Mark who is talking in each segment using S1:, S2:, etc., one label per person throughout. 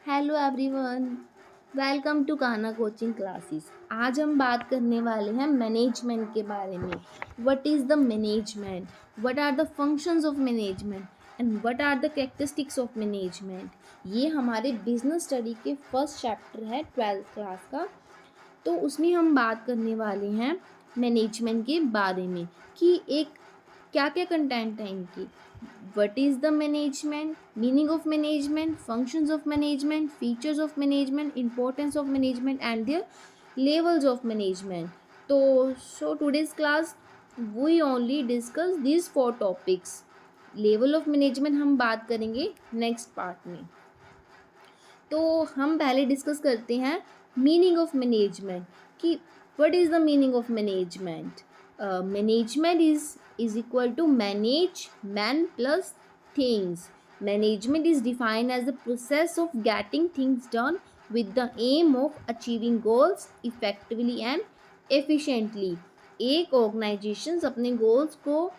S1: Hello everyone, welcome to काना coaching classes. आज हम बात करने वाले हैं मैनेजमेंट के बारे में। What is the management, what are the functions of management and what are the characteristics of management. ये हमारे बिजनेस स्टडी के फर्स्ट चैप्टर है 12th क्लास का। तो उसमें हम बात करने वाले हैं मैनेजमेंट के बारे में कि एक क्या क्या कंटेंट है इनकी। What is the management, meaning of management, functions of management, features of management, importance of management and their levels of management. So today's class we only discuss these four topics. Level of management हम बात करेंगे next part में। तो हम पहले discuss करते हैं meaning of management कि what is the meaning of management. Management is equal to manage man plus things. Management is defined as the process of getting things done with the aim of achieving goals effectively and efficiently. एक organisations अपने goals को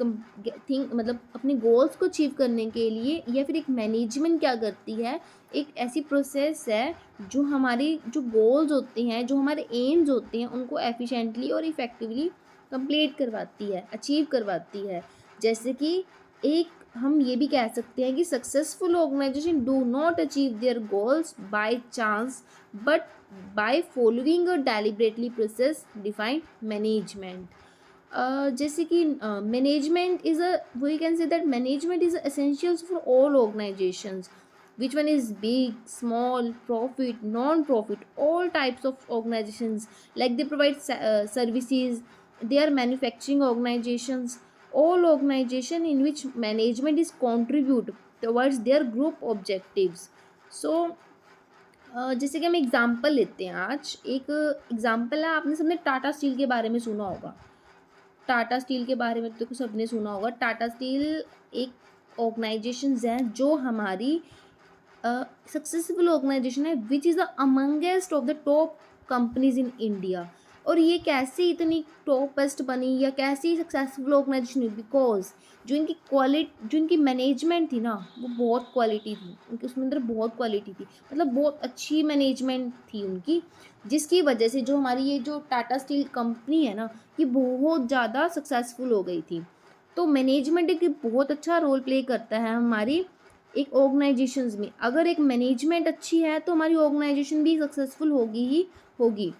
S1: मतलब अपने goals को achieve करने के लिए या फिर एक मैनेजमेंट क्या करती है, एक ऐसी प्रोसेस है जो हमारी जो गोल्स होते हैं, जो हमारे एम्स होते हैं, उनको एफिशिएंटली और इफ़ेक्टिवली कंप्लीट करवाती है, अचीव करवाती है। जैसे कि एक हम ये भी कह सकते हैं कि successful organisation do not achieve their goals by chance but by following a deliberately process defined management. जैसे कि management is a we can say that management is essentials for all organisations which one is big, small, profit, non-profit, all types of organizations, like they provide services, they are manufacturing organizations, all organization in which management is contribute towards their group objectives. So जैसे कि हम example लेते हैं। आज एक example है, आपने सबने टाटा स्टील के बारे में सुना होगा। टाटा स्टील के बारे में तो सबने सुना होगा। टाटा स्टील एक ऑर्गेनाइजेशन है जो हमारी सक्सेसफुल ऑर्गेनाइजेशन है which is the amongst of the top companies in India. और ये कैसे इतनी टॉपेस्ट बनी या कैसी सक्सेसफुल ऑर्गेनाइजेशन हुई, बिकॉज जो इनकी मैनेजमेंट थी ना, वो बहुत क्वालिटी थी उनकी, उसमें अंदर बहुत क्वालिटी थी, मतलब बहुत अच्छी मैनेजमेंट थी उनकी, जिसकी वजह से जो हमारी ये जो टाटा स्टील कंपनी है ना, ये बहुत ज़्यादा सक्सेसफुल हो गई थी। तो मैनेजमेंट एक बहुत अच्छा रोल प्ले करता है हमारी एक ऑर्गेनाइजेशंस में। अगर एक मैनेजमेंट अच्छी है तो हमारी ऑर्गेनाइजेशन भी सक्सेसफुल होगी ही होगी।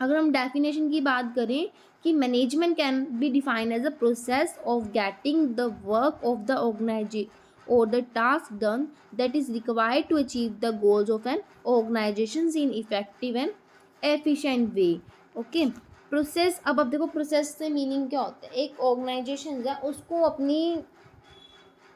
S1: अगर हम डेफिनेशन की बात करें कि management can be defined as a process of getting the work of the organisation और the task done that is required to achieve the goals of an organisation in effective and efficient way. Okay, process. अब देखो process से meaning क्या होता है। एक organisation है उसको अपनी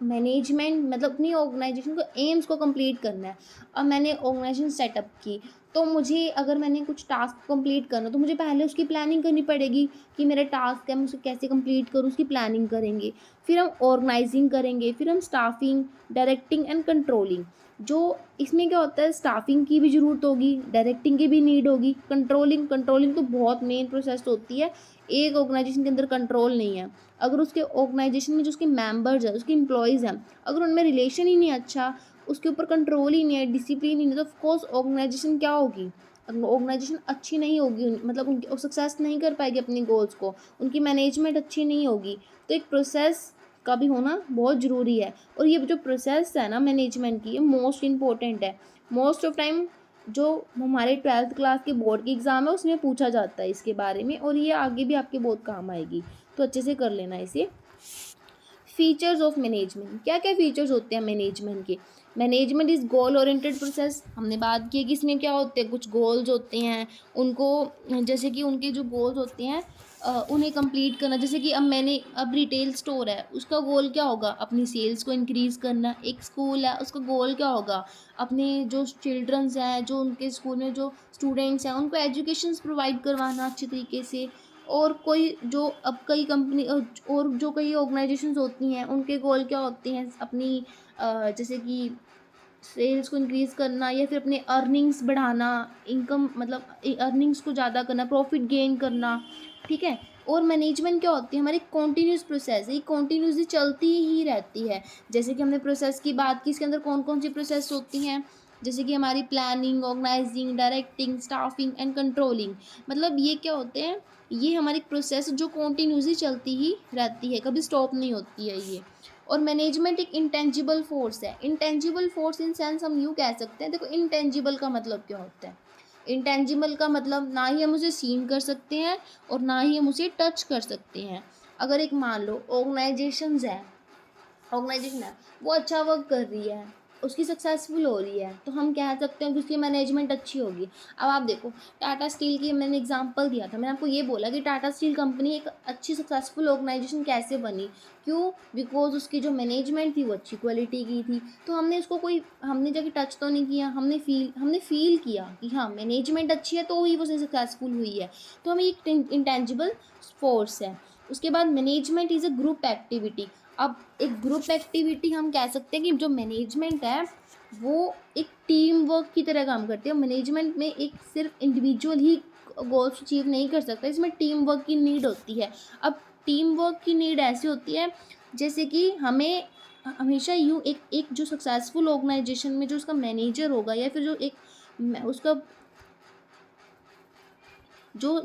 S1: मैनेजमेंट मतलब अपनी ऑर्गेनाइजेशन को एम्स को कंप्लीट करना है। अब मैंने ऑर्गेनाइजेशन सेटअप की, तो मुझे अगर मैंने कुछ टास्क कंप्लीट करना तो मुझे पहले उसकी प्लानिंग करनी पड़ेगी कि मेरा टास्क है, मैं उसे कैसे कंप्लीट करूँ, उसकी प्लानिंग करेंगे। फिर हम ऑर्गेनाइजिंग करेंगे, फिर हम स्टाफिंग, डायरेक्टिंग एंड कंट्रोलिंग। जो इसमें क्या होता है, स्टाफिंग की भी ज़रूरत होगी, डायरेक्टिंग की भी नीड होगी, कंट्रोलिंग तो बहुत मेन प्रोसेस होती है। एक ऑर्गेनाइजेशन के अंदर कंट्रोल नहीं है, अगर उसके ऑर्गेनाइजेशन में जो उसके मेंबर्स हैं, उसके एम्प्लॉयज़ हैं, अगर उनमें रिलेशन ही नहीं अच्छा, उसके ऊपर कंट्रोल ही नहीं है, डिसिप्लिन ही नहीं, तो ऑफकोर्स ऑर्गेनाइजेशन क्या होगी, ऑर्गेनाइजेशन अच्छी नहीं होगी, मतलब उनकी सक्सेस नहीं कर पाएगी अपनी गोल्स को, उनकी मैनेजमेंट अच्छी नहीं होगी। तो एक प्रोसेस का भी होना बहुत ज़रूरी है। और ये जो प्रोसेस है ना मैनेजमेंट की, ये मोस्ट इम्पोर्टेंट है। मोस्ट ऑफ टाइम जो हमारे 12th क्लास के बोर्ड की एग्ज़ाम है उसमें पूछा जाता है इसके बारे में, और ये आगे भी आपके बहुत काम आएगी, तो अच्छे से कर लेना इसे। फीचर्स ऑफ मैनेजमेंट, क्या क्या फीचर्स होते हैं मैनेजमेंट के। Management is goal oriented process. हमने बात की है कि इसमें क्या होते हैं, कुछ गोल्स होते हैं, उनको जैसे कि उनके जो गोल्स होते हैं उन्हें कंप्लीट करना। जैसे कि अब रिटेल स्टोर है, उसका गोल क्या होगा, अपनी सेल्स को इंक्रीज़ करना। एक स्कूल है, उसका गोल क्या होगा, अपने जो चिल्ड्रंस हैं, जो उनके स्कूल में जो स्टूडेंट्स हैं, उनको एजुकेशन प्रोवाइड करवाना अच्छे तरीके से। और कोई जो अब कई कंपनी और जो कई ऑर्गेनाइजेशंस होती हैं, उनके गोल क्या होते हैं, अपनी जैसे कि सेल्स को इंक्रीज़ करना या फिर अपने अर्निंग्स बढ़ाना, इनकम मतलब अर्निंग्स को ज़्यादा करना, प्रॉफिट गेन करना, ठीक है। और मैनेजमेंट क्या होती है, हमारी कॉन्टीन्यूस प्रोसेस, ये कॉन्टीन्यूसली चलती ही रहती है। जैसे कि हमने प्रोसेस की बात की, इसके अंदर कौन कौन सी प्रोसेस होती हैं, जैसे कि हमारी planning, organising, directing, staffing and controlling. मतलब ये क्या होते हैं, ये हमारी प्रोसेस जो कॉन्टीन्यूसली चलती ही रहती है, कभी स्टॉप नहीं होती है ये। और मैनेजमेंट एक इंटेंजिबल फोर्स है। इंटेंजिबल फोर्स इन सेंस हम यूँ कह सकते हैं, देखो इंटेंजिबल का मतलब क्या होता है। इंटेंजिबल का मतलब ना ही हम उसे सीन कर सकते हैं और ना ही हम उसे टच कर सकते हैं। अगर एक मान लो ऑर्गेनाइजेशन है, वो अच्छा वर्क कर रही है, उसकी सक्सेसफुल हो रही है, तो हम कह सकते हैं कि उसकी मैनेजमेंट अच्छी होगी। अब आप देखो, टाटा स्टील की मैंने एग्जांपल दिया था, मैंने आपको ये बोला कि टाटा स्टील कंपनी एक अच्छी सक्सेसफुल ऑर्गेनाइजेशन कैसे बनी, क्यों? बिकॉज उसकी जो मैनेजमेंट थी वो अच्छी क्वालिटी की थी। तो हमने जाके टच तो नहीं किया, हमने फील किया कि हाँ मैनेजमेंट अच्छी है तो ही वो सक्सेसफुल हुई है। तो हमें एक इंटेंजिबल फोर्स है। उसके बाद management is a group activity. अब एक ग्रुप एक्टिविटी हम कह सकते हैं कि जो मैनेजमेंट है वो एक टीम वर्क की तरह काम करती है। मैनेजमेंट में एक सिर्फ इंडिविजुअल ही गोल्स अचीव नहीं कर सकता, इसमें टीम वर्क की नीड होती है। अब टीम वर्क की नीड ऐसी होती है जैसे कि हमें हमेशा यूँ एक जो सक्सेसफुल ऑर्गेनाइजेशन में जो उसका मैनेजर होगा या फिर जो उसका जो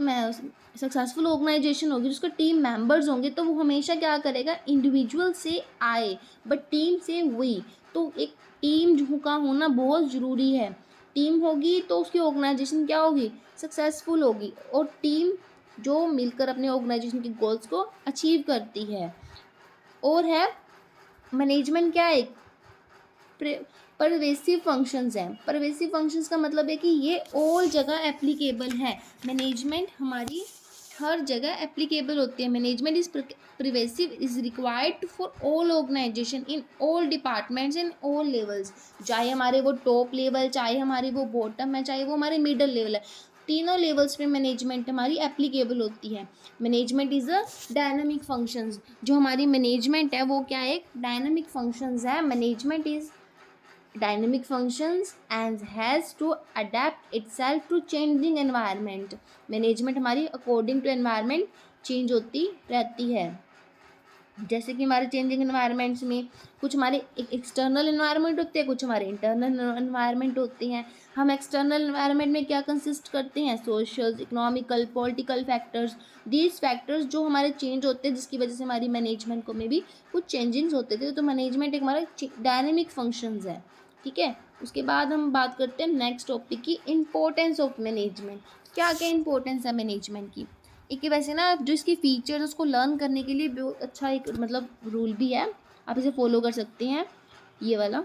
S1: सक्सेसफुल ऑर्गेनाइजेशन होगी, जिसका टीम मेंबर्स होंगे, तो वो हमेशा क्या करेगा, इंडिविजुअल से आए बट टीम से हुई। तो एक टीम जो का होना बहुत ज़रूरी है। टीम होगी तो उसकी ऑर्गेनाइजेशन क्या होगी, सक्सेसफुल होगी। और टीम जो मिलकर अपने ऑर्गेनाइजेशन के गोल्स को अचीव करती है। और है मैनेजमेंट क्या है, परवेसिव फंक्शंस हैं। परवेसिव फंक्शंस का मतलब है कि ये ऑल जगह एप्लीकेबल है। मैनेजमेंट हमारी हर जगह एप्लीकेबल होती है। Management is pervasive, is required for all organisation in all departments in all levels. चाहे हमारे वो टॉप लेवल, चाहे हमारे वो बॉटम है, चाहे वो हमारे मिडल लेवल है, तीनों लेवल्स पे मैनेजमेंट हमारी एप्लीकेबल होती है। Management is a dynamic functions. जो हमारी मैनेजमेंट है वो क्या है, एक डायनामिक फंक्शंस है। Management is dynamic functions and has to adapt itself to changing environment। Management हमारी अकॉर्डिंग टू एनवायरनमेंट चेंज होती रहती है। जैसे कि हमारे चेंजिंग एनवायरनमेंट्स में कुछ हमारे एक्सटर्नल एनवायरनमेंट होते हैं, कुछ हमारे इंटरनल एनवायरनमेंट होते हैं। हम एक्सटर्नल एनवायरनमेंट में क्या कंसिस्ट करते हैं, social, economical, political factors. These factors जो हमारे चेंज होते हैं, जिसकी वजह से हमारी मैनेजमेंट को में भी कुछ चेंजिंग्स होते थे। तो मैनेजमेंट एक हमारा डायनेमिक फंक्शंस है, ठीक है। उसके बाद हम बात करते हैं नेक्स्ट टॉपिक की, इम्पोर्टेंस ऑफ मैनेजमेंट। क्या क्या इंपॉर्टेंस है मैनेजमेंट की। एक वैसे ना जो इसकी फीचर्स उसको लर्न करने के लिए बहुत अच्छा एक मतलब रूल भी है, आप इसे फॉलो कर सकते हैं। ये वाला,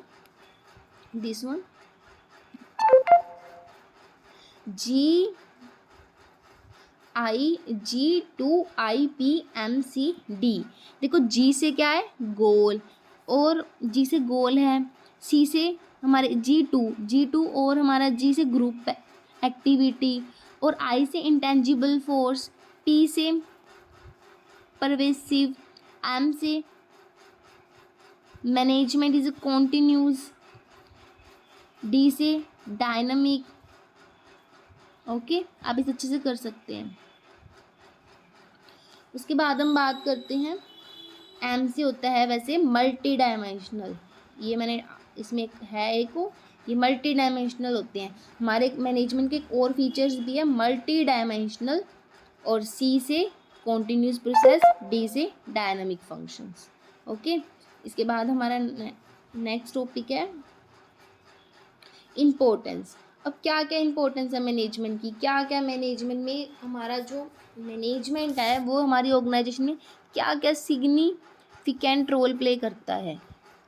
S1: दिस वन, GIPMCD। देखो जी से क्या है, गोल, और जी से गोल है, सी से हमारे जी टू और हमारा जी से ग्रुप एक्टिविटी, और आई से इंटेंजिबल फोर्स, पी से परवेसिव, एम से मैनेजमेंट इज कॉन्टिन्यूस, डी से डायनामिक। ओके, आप इसे अच्छे से कर सकते हैं। उसके बाद हम बात करते हैं, एम से होता है वैसे मल्टी डायमेंशनल। ये मैंने इसमें है एक को, ये मल्टी डायमेंशनल होते हैं। हमारे मैनेजमेंट के एक और फीचर्स भी है, मल्टी डायमेंशनल। और सी से कॉन्टिन्यूस प्रोसेस, डी से डायनामिक फंक्शंस। ओके, इसके बाद हमारा नेक्स्ट टॉपिक है इम्पोर्टेंस। अब क्या क्या इम्पोर्टेंस है मैनेजमेंट की, क्या क्या मैनेजमेंट में हमारा जो मैनेजमेंट है वो हमारी ऑर्गेनाइजेशन में क्या क्या सिग्निफिकेंट रोल प्ले करता है।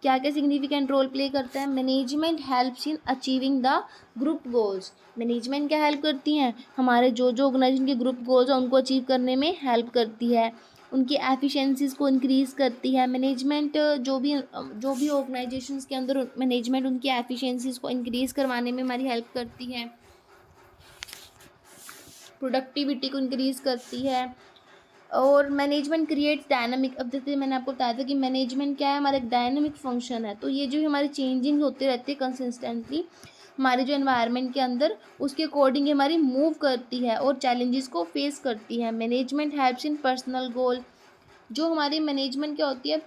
S1: क्या क्या सिग्निफिकेंट रोल प्ले करता है। Management helps in achieving the group goals. Management क्या हेल्प करती हैं, हमारे जो जो ऑर्गेनाइजेशन के ग्रुप गोल्स हैं उनको अचीव करने में हेल्प करती है, उनकी एफिशिएंसीज़ को इंक्रीज़ करती है। मैनेजमेंट जो भी ऑर्गेनाइजेशंस के अंदर मैनेजमेंट उनकी एफिशिएंसीज़ को इंक्रीज़ करवाने में हमारी हेल्प करती है, प्रोडक्टिविटी को इंक्रीज़ करती है। और मैनेजमेंट क्रिएट्स डायनामिक। अब जैसे मैंने आपको बताया था कि मैनेजमेंट क्या है, हमारा एक डायनामिक फंक्शन है। तो ये जो हमारे चेंजिंग होते रहते हैं कंसिस्टेंटली हमारे जो एनवायरनमेंट के अंदर, उसके अकॉर्डिंग हमारी मूव करती है और चैलेंजेस को फेस करती है। Management helps in personal goal. जो हमारी मैनेजमेंट क्या होती है,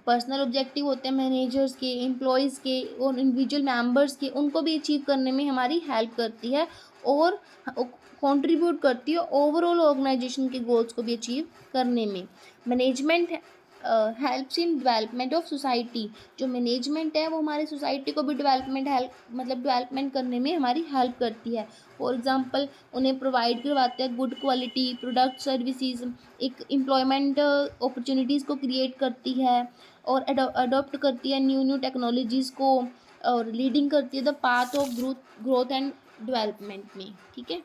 S1: पर्सनल ऑब्जेक्टिव होते हैं मैनेजर्स के, एम्प्लॉयज़ के और इंडिविजुअल मेंबर्स के, उनको भी अचीव करने में हमारी हेल्प करती है और कंट्रीब्यूट करती है ओवरऑल ऑर्गेनाइजेशन के गोल्स को भी अचीव करने में। Management helps in development of society. जो मैनेजमेंट है वो हमारे सोसाइटी को भी डेवलपमेंट करने में हमारी हेल्प करती है। फॉर एग्जांपल उन्हें प्रोवाइड करवाते हैं गुड क्वालिटी प्रोडक्ट सर्विसेज, एक एम्प्लॉयमेंट अपॉर्चुनिटीज़ को क्रिएट करती है और अडॉप्ट करती है न्यू न्यू टेक्नोलॉजीज़ को और लीडिंग करती है the path of growth and development में। ठीक है।